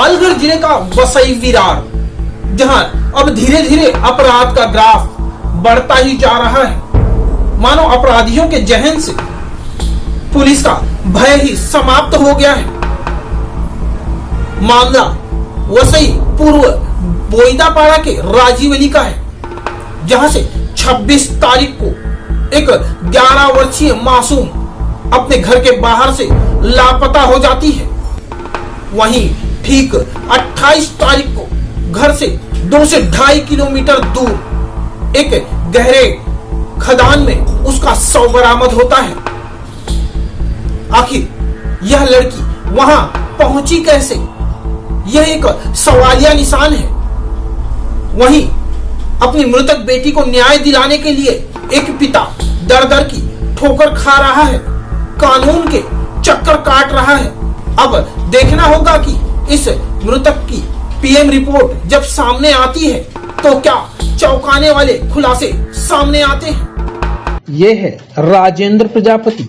पालघर जिले का वसई विरार, जहां अब धीरे धीरे अपराध का ग्राफ बढ़ता ही जा रहा है। मानो अपराधियों के जहन से पुलिस का भय ही समाप्त हो गया है। मामला वसई पूर्व बोईदापाड़ा के राजीव अली का है, जहां से 26 तारीख को एक 11 वर्षीय मासूम अपने घर के बाहर से लापता हो जाती है। वहीं ठीक 28 तारीख को घर से 2 से 2.5 किलोमीटर दूर एक गहरे खदान में उसका शव बरामद होता है। आखिर यह लड़की वहां पहुंची कैसे, यह एक सवालिया निशान है। वहीं अपनी मृतक बेटी को न्याय दिलाने के लिए एक पिता दर दर की ठोकर खा रहा है, कानून के चक्कर काट रहा है। अब देखना होगा कि इस मृतक की पीएम रिपोर्ट जब सामने आती है तो क्या चौंकाने वाले खुलासे सामने आते हैं। ये है राजेंद्र प्रजापति।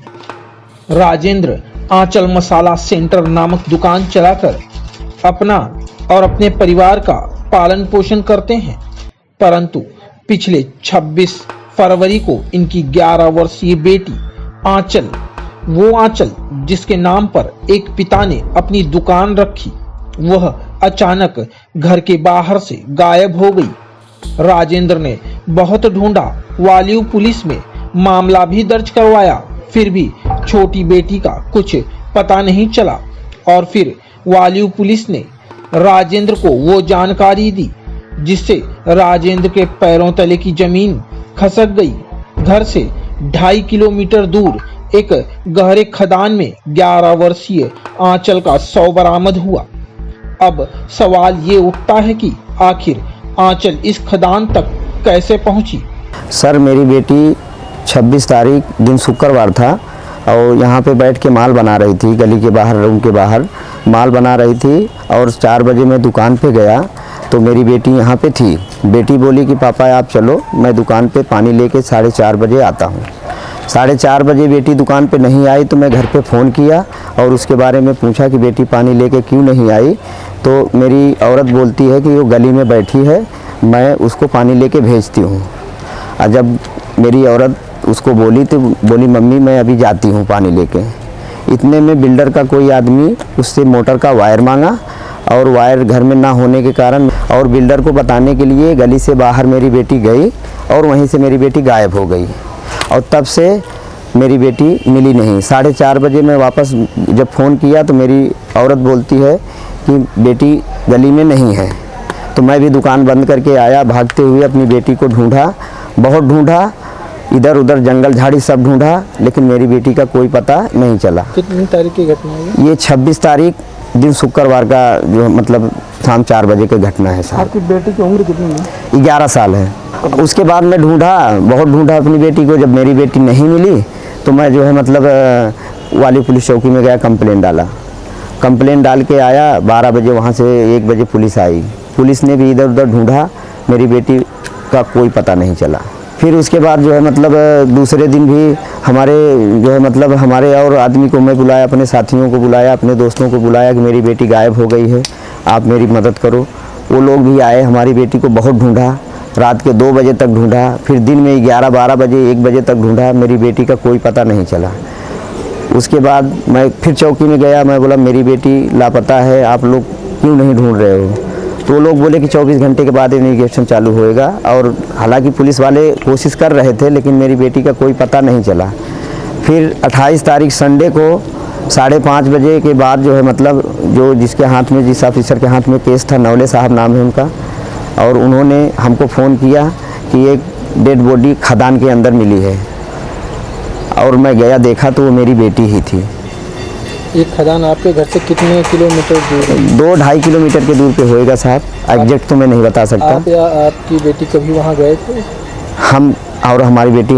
राजेंद्र आंचल मसाला सेंटर नामक दुकान चलाकर अपना और अपने परिवार का पालन पोषण करते हैं, परंतु पिछले 26 फरवरी को इनकी 11 वर्षीय बेटी आंचल, वो आंचल जिसके नाम पर एक पिता ने अपनी दुकान रखी, वह अचानक घर के बाहर से गायब हो गई। राजेंद्र ने बहुत ढूंढा, वालियो पुलिस में मामला भी दर्ज करवाया, फिर भी छोटी बेटी का कुछ पता नहीं चला। और फिर वालियो पुलिस ने राजेंद्र को वो जानकारी दी जिससे राजेंद्र के पैरों तले की जमीन खसक गई। घर से 2.5 किलोमीटर दूर एक गहरे खदान में 11 वर्षीय आंचल का शव बरामद हुआ। अब सवाल ये उठता है कि आखिर आंचल इस खदान तक कैसे पहुंची। सर, मेरी बेटी 26 तारीख दिन शुक्रवार था और यहाँ पे बैठ के माल बना रही थी, गली के बाहर, रूम के बाहर माल बना रही थी। और 4 बजे मैं दुकान पे गया तो मेरी बेटी यहाँ पे थी। बेटी बोली कि पापा आप चलो, मैं दुकान पे पानी लेके 4:30 बजे आता हूँ। 4:30 बजे बेटी दुकान पे नहीं आई तो मैं घर पे फ़ोन किया और उसके बारे में पूछा कि बेटी पानी लेके क्यों नहीं आई। तो मेरी औरत बोलती है कि वो गली में बैठी है, मैं उसको पानी लेके भेजती हूँ। और जब मेरी औरत उसको बोली तो बोली मम्मी मैं अभी जाती हूँ पानी लेके। इतने में बिल्डर का कोई आदमी उससे मोटर का वायर मांगा और वायर घर में ना होने के कारण और बिल्डर को बताने के लिए गली से बाहर मेरी बेटी गई और वहीं से मेरी बेटी गायब हो गई। और तब से मेरी बेटी मिली नहीं। 4:30 बजे मैं वापस जब फ़ोन किया तो मेरी औरत बोलती है कि बेटी गली में नहीं है। तो मैं भी दुकान बंद करके आया, भागते हुए अपनी बेटी को ढूंढा, बहुत ढूंढा, इधर उधर जंगल झाड़ी सब ढूंढा, लेकिन मेरी बेटी का कोई पता नहीं चला। कितनी तारीख की घटना है ये 26 तारीख दिन शुक्रवार का, जो मतलब शाम 4 बजे की घटना है साहब। आपकी बेटी की उम्र कितनी है? 11 साल है। उसके बाद मैं ढूंढा, बहुत ढूंढा अपनी बेटी को। जब मेरी बेटी नहीं मिली तो मैं जो है मतलब वालियो पुलिस चौकी में गया, कंप्लेन डाला। कंप्लेन डाल के आया, 12 बजे वहाँ से 1 बजे पुलिस आई। पुलिस ने भी इधर उधर ढूंढा, मेरी बेटी का कोई पता नहीं चला। फिर उसके बाद जो है मतलब दूसरे दिन भी हमारे जो है मतलब हमारे और आदमी को मैं बुलाया, अपने साथियों को बुलाया, अपने दोस्तों को बुलाया कि मेरी बेटी गायब हो गई है, आप मेरी मदद करो। वो लोग भी आए, हमारी बेटी को बहुत ढूंढा, रात के 2 बजे तक ढूंढा, फिर दिन में 11-12 बजे 1 बजे तक ढूंढा, मेरी बेटी का कोई पता नहीं चला। उसके बाद मैं फिर चौकी में गया, मैं बोला मेरी बेटी लापता है, आप लोग क्यों नहीं ढूंढ रहे हो। तो वो लोग बोले कि 24 घंटे के बाद इन्वेस्टिगेशन चालू होएगा। और हालांकि पुलिस वाले कोशिश कर रहे थे लेकिन मेरी बेटी का कोई पता नहीं चला। फिर 28 तारीख संडे को 5:30 बजे के बाद जो है मतलब जो जिसके हाथ में, जिस ऑफिसर के हाथ में केस था, नवले साहब नाम है उनका, और उन्होंने हमको फ़ोन किया कि एक डेड बॉडी खदान के अंदर मिली है। और मैं गया, देखा तो वो मेरी बेटी ही थी। ये खदान आपके घर से कितने किलोमीटर दूर है? 2-2.5 किलोमीटर के दूर पे होएगा साहब, एग्जैक्ट तो मैं नहीं बता सकता। आप या आपकी बेटी कभी वहाँ गए थे? हम और हमारी बेटी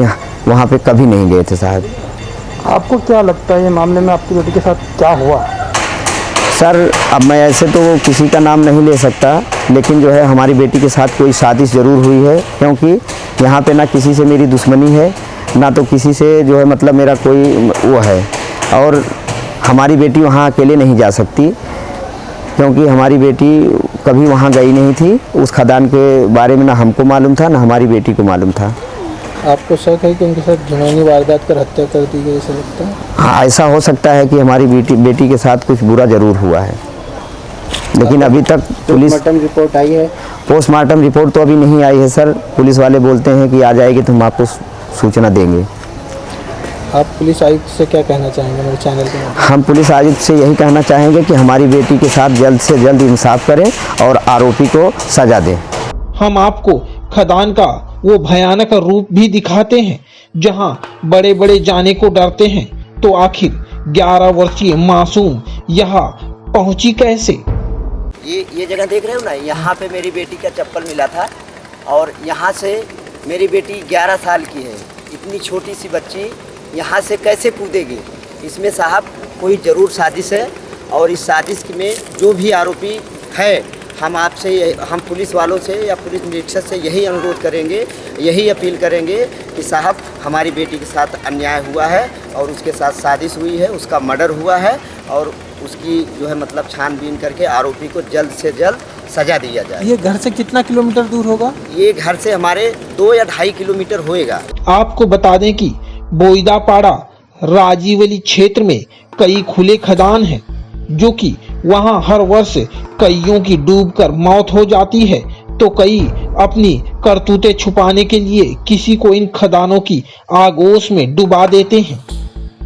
वहाँ पे कभी नहीं गए थे साहब। आपको क्या लगता है ये मामले में आपकी बेटी के साथ क्या हुआ? सर, अब मैं ऐसे तो किसी का नाम नहीं ले सकता, लेकिन जो है हमारी बेटी के साथ कोई साजिश ज़रूर हुई है, क्योंकि यहाँ पे ना किसी से मेरी दुश्मनी है, ना तो किसी से जो है मतलब मेरा कोई वो है। और हमारी बेटी वहाँ अकेले नहीं जा सकती, क्योंकि हमारी बेटी कभी वहाँ गई नहीं थी। उस खदान के बारे में ना हमको मालूम था, ना हमारी बेटी को मालूम था। आपको शक है कि उनके साथ घिनौनी वारदात कर हत्या कर दी गई, ऐसा लगता है? हाँ, ऐसा हो सकता है कि हमारी बेटी के साथ कुछ बुरा ज़रूर हुआ है, लेकिन अभी तक पुलिस पोस्टमार्टम रिपोर्ट आई है? पोस्टमार्टम रिपोर्ट तो अभी नहीं आई है सर। पुलिस वाले बोलते हैं कि आ जाएगी तो हम आपको सूचना देंगे। आप पुलिस आयुक्त से क्या कहना चाहेंगे मेरे चैनल के माध्यम हम पुलिस आयुक्त से यही कहना चाहेंगे कि हमारी बेटी के साथ जल्द से जल्द इंसाफ करें और आरोपी को सजा दें। हम आपको खदान का वो भयानक रूप भी दिखाते हैं जहां बड़े बड़े जाने को डरते हैं, तो आखिर 11 वर्षीय मासूम यहाँ पहुंची कैसे? ये जगह देख रहे हो ना, यहाँ पे मेरी बेटी का चप्पल मिला था और यहाँ से मेरी बेटी 11 साल की है। इतनी छोटी सी बच्ची यहाँ से कैसे कूदेगी? इसमें साहब कोई ज़रूर साजिश है और इस साजिश में जो भी आरोपी है, हम पुलिस वालों से या पुलिस निरीक्षक से यही अनुरोध करेंगे, यही अपील करेंगे कि साहब हमारी बेटी के साथ अन्याय हुआ है और उसके साथ साजिश हुई है, उसका मर्डर हुआ है और उसकी जो है मतलब छानबीन करके आरोपी को जल्द से जल्द सजा दिया जाए। ये घर से कितना किलोमीटर दूर होगा? ये घर से हमारे 2 या 2.5 किलोमीटर होएगा। आपको बता दें कि बोईदापाड़ा राजीवली क्षेत्र में कई खुले खदान हैं, जो कि वहां हर वर्ष कईयों की डूबकर मौत हो जाती है, तो कई अपनी करतूतें छुपाने के लिए किसी को इन खदानों की आगोश में डुबा देते हैं।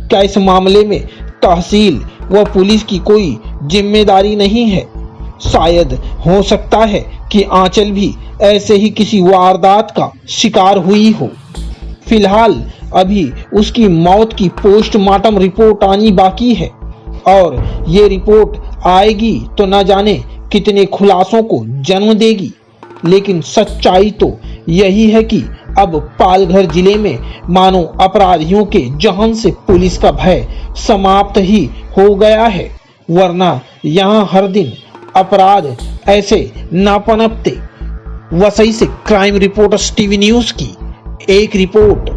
क्या इस मामले में तहसील व पुलिस की कोई जिम्मेदारी नहीं है? शायद हो सकता है कि आंचल भी ऐसे ही किसी वारदात का शिकार हुई हो। फिलहाल अभी उसकी मौत की पोस्टमार्टम रिपोर्ट आनी बाकी है और ये रिपोर्ट आएगी तो न जाने कितने खुलासों को जन्म देगी। लेकिन सच्चाई तो यही है कि अब पालघर जिले में मानो अपराधियों के जहन से पुलिस का भय समाप्त ही हो गया है, वरना यहाँ हर दिन अपराध ऐसे ना पनपते। वसई से क्राइम रिपोर्टर्स टीवी न्यूज की एक रिपोर्ट।